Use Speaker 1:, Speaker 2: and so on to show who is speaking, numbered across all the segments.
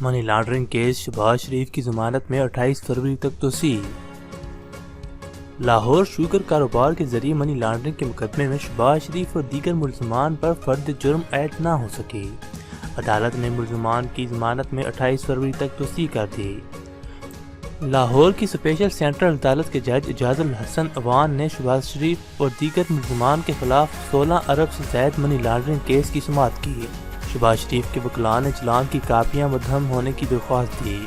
Speaker 1: Money laundering case Shahbaz شریف کی ضمانت میں 28 فروری تک توسیع۔ لاہور شوگر کاروبار کے ذریعے منی لانڈرنگ کے مقدمے میں شہباز شریف اور دیگر ملزمان پر فرد جرم عائد نہ ہو سکے۔ عدالت نے ملزمان کی ضمانت میں 28 فروری تک توسیع کر دی۔ لاہور کی اسپیشل سینٹرل عدالت کے جج اعجاز الحسن اوان نے شہباز شریف اور دیگر ملزمان کے خلاف 16 ارب سے زائد منی لانڈرنگ کیس کی سماعت کی۔ شہباز شریف کے وکلاء نے چلان کی کاپیاں مدھم ہونے کی درخواست دی۔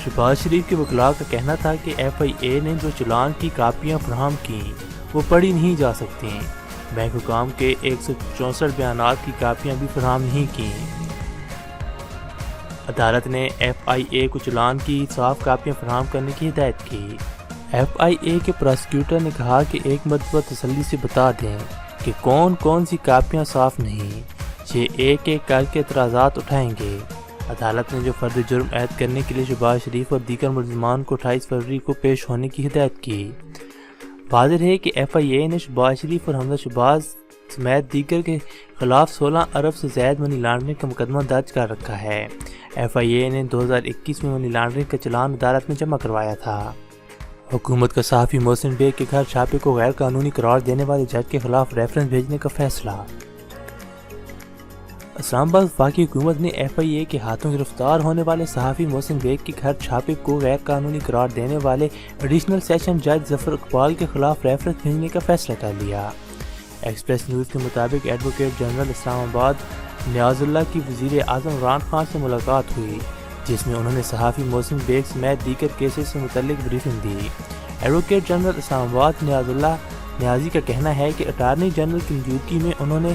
Speaker 1: شہباز شریف کے وکلاء کا کہنا تھا کہ ایف آئی اے نے جو چلان کی کاپیاں فراہم کی وہ پڑھی نہیں جا سکتی۔ بینک حکام کے 164 بیانات کی کاپیاں بھی فراہم نہیں کی۔ عدالت نے ایف آئی اے کو چلان کی صاف کاپیاں فراہم کرنے کی ہدایت کی۔ ایف آئی اے کے پراسیکیوٹر نے کہا کہ ایک مرتبہ تسلی سے بتا دیں کہ کون کون سی کاپیاں صاف نہیں، یہ ایک ایک کر کے اعتراضات اٹھائیں گے۔ عدالت نے جو فرد جرم عائد کرنے کے لیے شہباز شریف اور دیگر ملزمان کو 28 فروری کو پیش ہونے کی ہدایت کی۔ واضح ہے کہ ایف آئی اے نے شہباز شریف اور حمزہ شہباز سمیت دیگر کے خلاف 16 ارب سے زائد منی لانڈرنگ کا مقدمہ درج کر رکھا ہے۔ ایف آئی اے نے 2021 میں منی لانڈرنگ کا چلان عدالت میں جمع کروایا تھا۔ حکومت کا صحافی محسن بیگ کے گھر چھاپے کو غیر قانونی قرار دینے والے جج کے خلاف ریفرنس بھیجنے کا فیصلہ۔ اسلام آباد وفاقی حکومت نے ایف آئی اے کے ہاتھوں گرفتار ہونے والے صحافی محسن بیگ کے گھر چھاپے کو غیر قانونی قرار دینے والے ایڈیشنل سیشن جج ظفر اقبال کے خلاف ریفرنس بھیجنے کا فیصلہ کر لیا۔ ایکسپریس نیوز کے مطابق ایڈوکیٹ جنرل اسلام آباد نیاز اللہ کی وزیر اعظم عمران خان سے ملاقات ہوئی، جس میں انہوں نے صحافی محسن بیگ سمیت دیگر کیسز سے متعلق بریفنگ دی۔ ایڈوکیٹ جنرل اسلام آباد نیاز اللہ نیازی کا کہنا ہے کہ اٹارنی جنرل کی موجودگی میں انہوں نے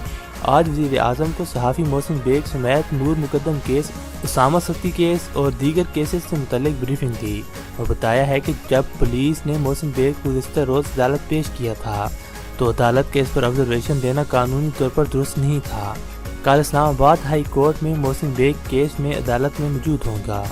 Speaker 1: آج وزیر اعظم کو صحافی محسن بیگ سمیت نور مقدم کیس، اسامہ ستی کیس اور دیگر کیسز سے متعلق بریفنگ دی اور بتایا ہے کہ جب پولیس نے محسن بیگ کو گزشتہ روز عدالت پیش کیا تھا تو عدالت کے اس پر آبزرویشن دینا قانونی طور پر درست نہیں تھا۔ کل اسلام آباد ہائی کورٹ میں محسن بیگ کیس میں عدالت میں موجود ہوں گا۔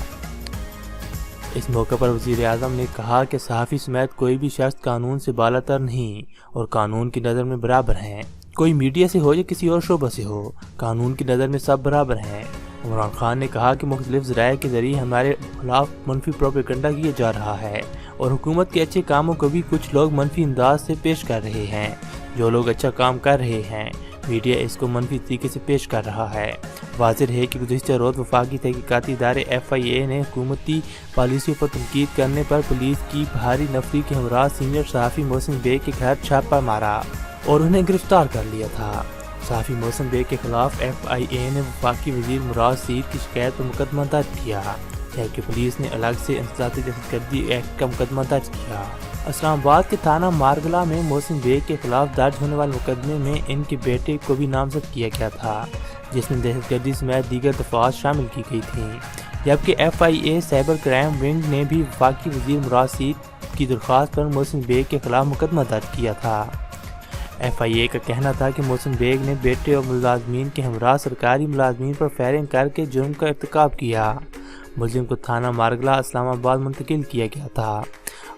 Speaker 1: اس موقع پر وزیر اعظم نے کہا کہ صحافی سمیت کوئی بھی شخص قانون سے بالاتر نہیں اور قانون کی نظر میں برابر ہیں، کوئی میڈیا سے ہو یا کسی اور شعبہ سے ہو، قانون کی نظر میں سب برابر ہیں۔ عمران خان نے کہا کہ مختلف ذرائع کے ذریعے ہمارے خلاف منفی پروپیگنڈا کیا جا رہا ہے اور حکومت کے اچھے کاموں کو بھی کچھ لوگ منفی انداز سے پیش کر رہے ہیں۔ جو لوگ اچھا کام کر رہے ہیں، میڈیا اس کو منفی طریقے سے پیش کر رہا ہے۔ واضح ہے کہ گزشتہ روز وفاقی تحقیقاتی ادارے ایف آئی اے نے حکومتی پالیسیوں پر تنقید کرنے پر پولیس کی بھاری نفری کے ہمراہ سینئر صحافی محسن بیگ کے گھر چھاپہ مارا اور انہیں گرفتار کر لیا تھا۔ صحافی محسن بیگ کے خلاف ایف آئی اے نے وفاقی وزیر مراد سعید کی شکایت پر مقدمہ درج کیا، جبکہ پولیس نے الگ سے انسداد دہشت گردی ایکٹ کا مقدمہ درج کیا۔ اسلام آباد کے تھانہ مارگلہ میں محسن بیگ کے خلاف درج ہونے والے مقدمے میں ان کے بیٹے کو بھی نامزد کیا گیا تھا، جس میں دہشت گردی سمیت دیگر دفعات شامل کی گئی تھیں، جبکہ F I A cyber crime wing نے بھی وفاقی وزیر مراد سعید کی درخواست پر محسن بیگ کے خلاف مقدمہ درج کیا تھا۔ ایف آئی اے کا کہنا تھا کہ محسن بیگ نے بیٹے اور ملازمین کے ہمراہ سرکاری ملازمین پر فائرنگ کر کے جرم کا ارتکاب کیا۔ ملزم کو تھانہ مارگلہ اسلام آباد منتقل کیا گیا تھا۔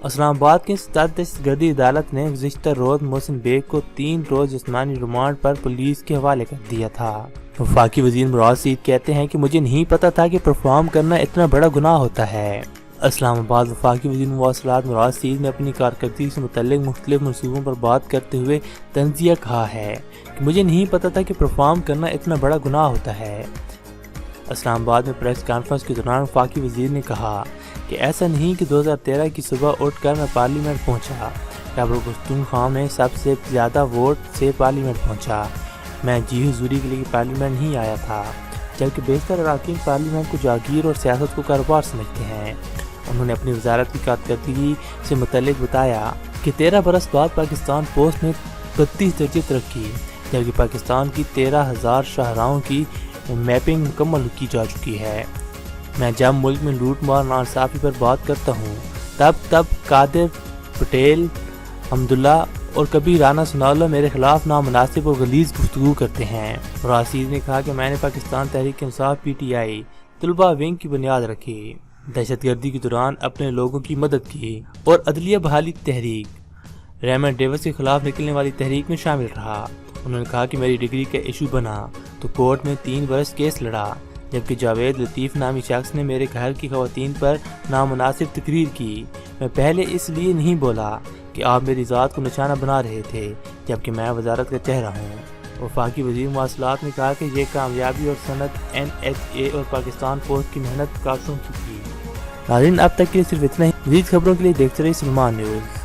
Speaker 1: اسلام آباد کی انسداد دہشت گردی عدالت نے گزشتہ روز محسن بیگ کو 3 روز جسمانی ریمانڈ پر پولیس کے حوالے کر دیا تھا۔ وفاقی وزیر مراد سعید کہتے ہیں کہ مجھے نہیں پتا تھا کہ پرفارم کرنا اتنا بڑا گناہ ہوتا ہے۔ اسلام آباد وفاقی وزیر مواصلات مراد سعید نے اپنی کارکردگی سے متعلق مختلف منصوبوں پر بات کرتے ہوئے تنزیہ کہا ہے کہ مجھے نہیں پتا تھا کہ پرفارم کرنا اتنا بڑا گناہ ہوتا ہے۔ اسلام آباد میں پریس کانفرنس کے دوران وفاقی وزیر نے کہا کہ ایسا نہیں کہ 2013 کی صبح اٹھ کر میں پارلیمنٹ پہنچا، خیبر پختونخوا میں سب سے زیادہ ووٹ سے پارلیمنٹ پہنچا، میں جی حضوری کے لیے پارلیمنٹ نہیں آیا تھا، جبکہ بیشتر اراکین پارلیمنٹ کو جاگیر اور سیاست کو کاروبار سمجھتے ہیں۔ انہوں نے اپنی وزارت کی کارکردگی سے متعلق بتایا کہ 13 برس بعد پاکستان پوسٹ میں 32 درجے ترقی، جبکہ پاکستان کی 13,000 شاہراہوں کی میپنگ مکمل کی جا چکی ہے۔ میں جب ملک میں لوٹ مار ناانصافی پر بات کرتا ہوں تب قادر پٹیل، حمداللہ اور کبھی رانا ثناءاللہ میرے خلاف نامناسب اور غلیظ گفتگو کرتے ہیں۔ راسید نے کہا کہ میں نے Pakistan Tehreek Insaf P T I طلبہ ونگ کی بنیاد رکھی، دہشت گردی کے دوران اپنے لوگوں کی مدد کی اور عدلیہ بحالی تحریک ریمنڈ ڈیوس کے خلاف نکلنے والی تحریک میں شامل رہا۔ انہوں نے کہا کہ میری ڈگری کا ایشو بنا تو کورٹ میں 3 برس کیس لڑا، جبکہ جاوید لطیف نامی شخص نے میرے گھر کی خواتین پر نامناسب تقریر کی۔ میں پہلے اس لیے نہیں بولا کہ آپ میری ذات کو نشانہ بنا رہے تھے، جبکہ میں وزارت کا چہرہ ہوں۔ وفاقی وزیر مواصلات نے کہا کہ یہ کامیابی اور صنعت NHA اور پاکستان پوسٹ کی محنت کارکنوں کی تھی۔ ناظرین اب تک کے لیے صرف اتنا ہی۔ مزید خبروں کے لیے دیکھتے رہیے سلمان نیوز۔